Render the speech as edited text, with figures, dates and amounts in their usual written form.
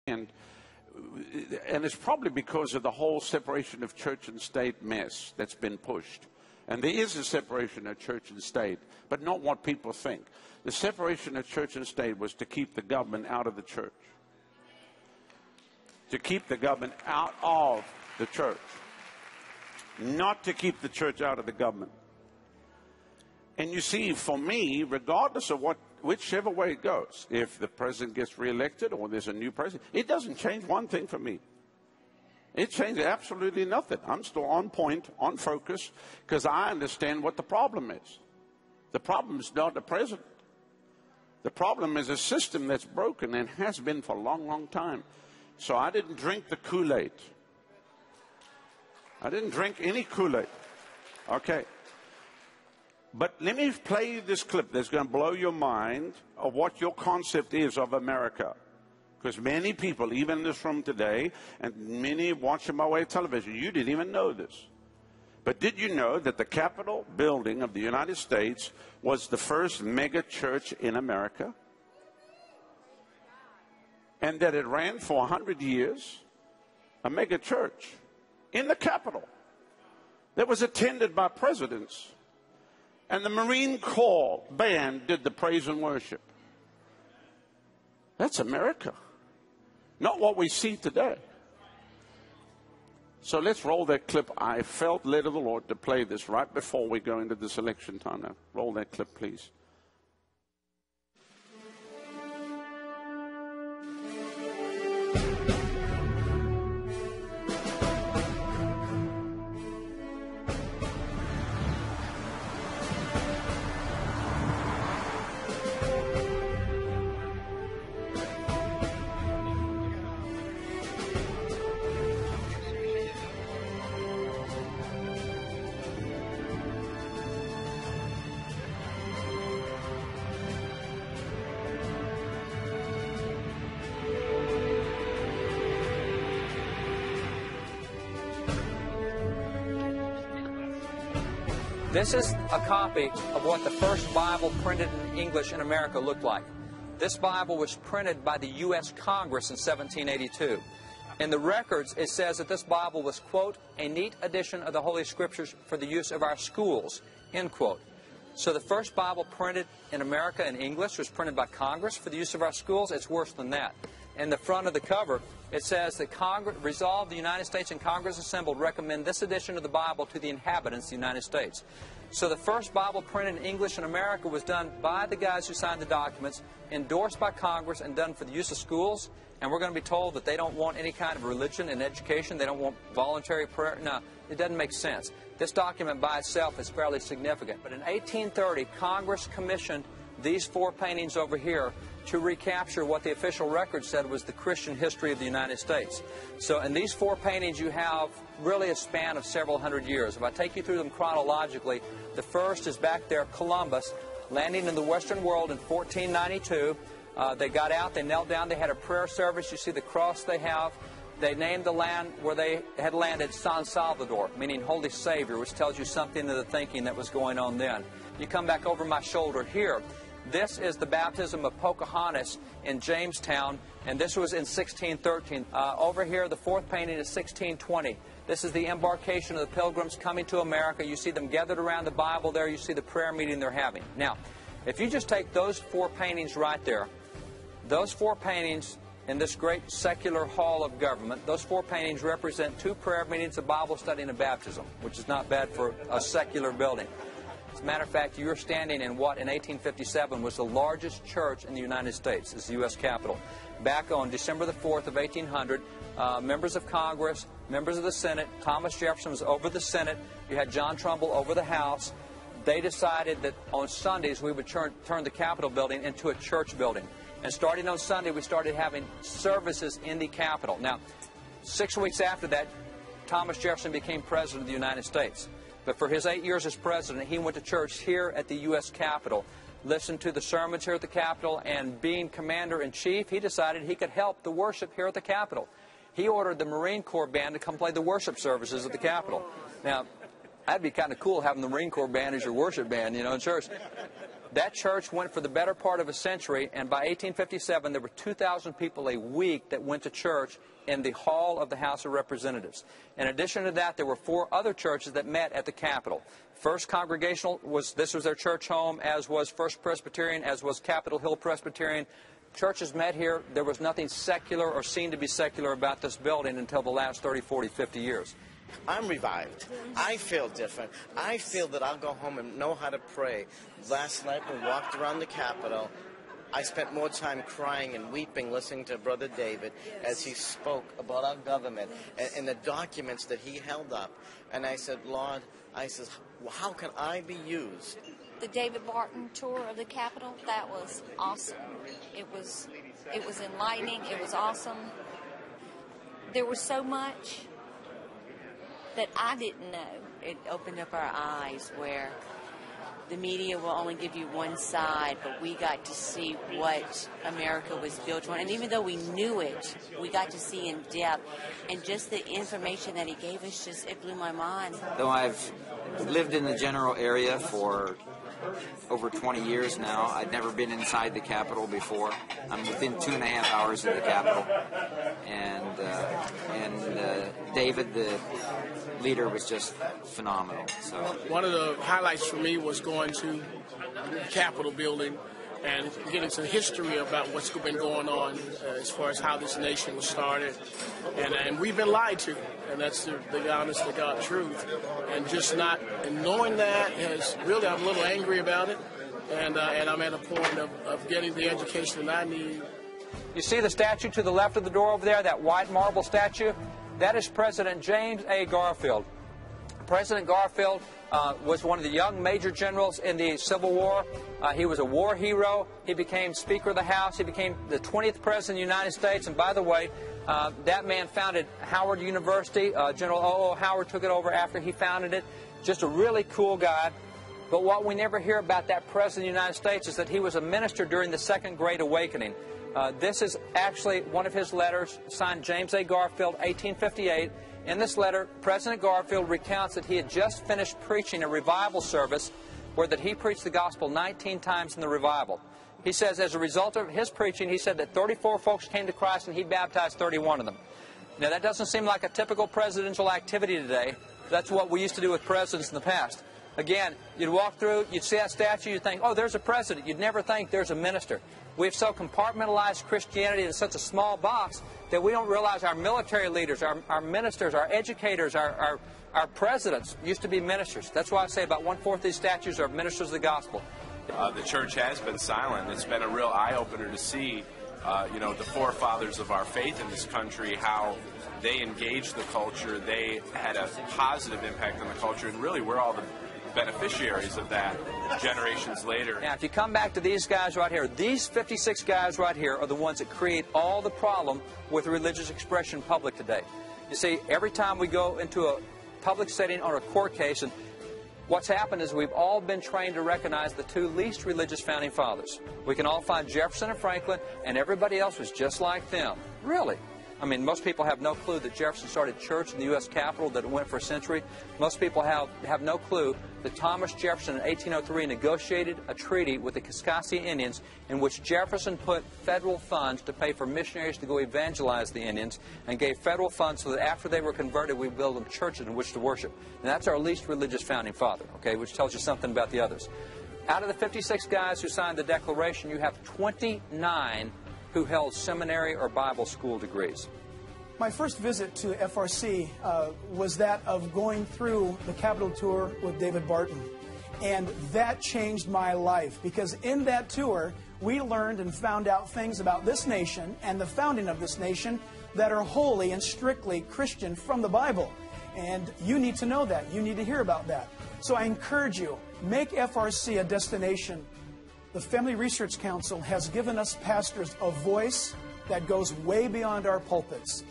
And it's probably because of the whole separation of church and state mess that's been pushed. And there is a separation of church and state, but not what people think. The separation of church and state was to keep the government out of the church. To keep the government out of the church. Not to keep the church out of the government. And you see, for me, regardless of whichever way it goes, if the president gets reelected or there's a new president, it doesn't change one thing for me. It changes absolutely nothing. I'm still on point, on focus, because I understand what the problem is. The problem is not the president. The problem is a system that's broken and has been for a long, long time. So I didn't drink the Kool-Aid. I didn't drink any Kool-Aid. Okay. But let me play you this clip that's going to blow your mind of what your concept is of America. Because many people, even in this room today, and many watching my way television, you didn't even know this. But did you know that the Capitol building of the United States was the first mega church in America? And that it ran for 100 years, a mega church in the Capitol that was attended by presidents. And the Marine Corps band did the praise and worship. That's America. Not what we see today. So let's roll that clip. I felt led of the Lord to play this right before we go into this election time now. Roll that clip, please. This is a copy of what the first Bible printed in English in America looked like. This Bible was printed by the U.S. Congress in 1782. In the records, it says that this Bible was, quote, a neat edition of the Holy Scriptures for the use of our schools, end quote. So the first Bible printed in America in English was printed by Congress for the use of our schools. It's worse than that. In the front of the cover, it says that Congress resolved the United States and Congress assembled recommend this edition of the Bible to the inhabitants of the United States. So the first Bible printed in English in America was done by the guys who signed the documents, endorsed by Congress, and done for the use of schools. And we're going to be told that they don't want any kind of religion and education. They don't want voluntary prayer. No, it doesn't make sense. This document by itself is fairly significant. But in 1830, Congress commissioned these four paintings over here to recapture what the official record said was the Christian history of the United States. So in these four paintings you have really a span of several hundred years. If I take you through them chronologically, the first is back there, Columbus, landing in the Western world in 1492. They got out, they knelt down, they had a prayer service. You see the cross they have. They named the land where they had landed San Salvador, meaning Holy Savior, which tells you something of the thinking that was going on then. You come back over my shoulder here. This is the baptism of Pocahontas in Jamestown, and this was in 1613. Over here, the fourth painting is 1620. This is the embarkation of the Pilgrims coming to America. You see them gathered around the Bible there. You see the prayer meeting they're having. Now, if you just take those four paintings right there, those four paintings in this great secular hall of government, those four paintings represent two prayer meetings, a Bible study, and a baptism, which is not bad for a secular building. As a matter of fact, you're standing in what in 1857 was the largest church in the United States. It's the U.S. Capitol. Back on December the 4th of 1800, members of Congress, members of the Senate, Thomas Jefferson was over the Senate. You had John Trumbull over the House. They decided that on Sundays we would turn the Capitol building into a church building. And starting on Sunday, we started having services in the Capitol. Now, 6 weeks after that, Thomas Jefferson became President of the United States. But for his 8 years as president, he went to church here at the U.S. Capitol, listened to the sermons here at the Capitol, and being commander-in-chief, he decided he could help the worship here at the Capitol. He ordered the Marine Corps band to come play the worship services at the Capitol. Now, that'd be kind of cool having the Marine Corps band as your worship band, you know, in church. That church went for the better part of a century, and by 1857 there were 2,000 people a week that went to church in the hall of the House of Representatives. In addition to that, there were 4 other churches that met at the Capitol. First Congregational, this was their church home, as was First Presbyterian, as was Capitol Hill Presbyterian. Churches met here. There was nothing secular or seen to be secular about this building until the last 30, 40, 50 years. I'm revived. I feel different. I feel that I'll go home and know how to pray. Last night we walked around the Capitol. I spent more time crying and weeping listening to Brother David as he spoke about our government and the documents that he held up. And I said, Lord, I says, well, how can I be used? The David Barton tour of the Capitol, that was awesome. It was enlightening. It was awesome. There was so much that I didn't know. It opened up our eyes where the media will only give you one side, but we got to see what America was built on. And even though we knew it, we got to see in depth. And just the information that he gave us, it blew my mind. Though I've lived in the general area for over 20 years now, I'd never been inside the Capitol before. I'm within 2.5 hours of the Capitol. And David, the leader, was just phenomenal. So one of the highlights for me was going to the Capitol building and getting some history about what's been going on as far as how this nation was started. And we've been lied to, and that's the honest to God truth. And knowing that has really, I'm a little angry about it, and I'm at a point of getting the education that I need. You see the statue to the left of the door over there, that white marble statue? That is President James A. Garfield. President Garfield was one of the young major generals in the Civil War. He was a war hero. He became Speaker of the House. He became the 20th President of the United States. And by the way, that man founded Howard University. General O.O. Howard took it over after he founded it. Just a really cool guy. But what we never hear about that President of the United States is that he was a minister during the Second Great Awakening. This is actually one of his letters, signed James A. Garfield, 1858. In this letter, President Garfield recounts that he had just finished preaching a revival service where that he preached the gospel 19 times in the revival. He says as a result of his preaching, he said that 34 folks came to Christ and he baptized 31 of them. Now, that doesn't seem like a typical presidential activity today. That's what we used to do with presidents in the past. Again, you'd walk through, you'd see that statue, you'd think, oh, there's a president. You'd never think there's a minister. We've so compartmentalized Christianity in such a small box that we don't realize our military leaders, our ministers, our educators, our presidents used to be ministers. That's why I say about 1/4 of these statues are ministers of the gospel. The church has been silent. It's been a real eye-opener to see, the forefathers of our faith in this country, how they engaged the culture. They had a positive impact on the culture, and really we're all the beneficiaries of that generations later. Now, if you come back to these guys right here, these 56 guys right here are the ones that create all the problem with religious expression in public today. You see, every time we go into a public setting or a court case, and what's happened is we've all been trained to recognize the 2 least religious founding fathers. We can all find Jefferson and Franklin, and everybody else was just like them. Really? I mean, most people have no clue that Jefferson started church in the U.S. Capitol, that it went for a century. Most people have no clue that Thomas Jefferson in 1803 negotiated a treaty with the Kaskaskia Indians in which Jefferson put federal funds to pay for missionaries to go evangelize the Indians and gave federal funds so that after they were converted, we build them churches in which to worship. And that's our least religious founding father, okay, which tells you something about the others. Out of the 56 guys who signed the Declaration, you have 29 who held seminary or Bible school degrees. My first visit to FRC was that of going through the Capitol tour with David Barton. And that changed my life, because in that tour, we learned and found out things about this nation and the founding of this nation that are wholly and strictly Christian from the Bible. And you need to know that. You need to hear about that. So I encourage you, make FRC a destination. The Family Research Council has given us pastors a voice that goes way beyond our pulpits.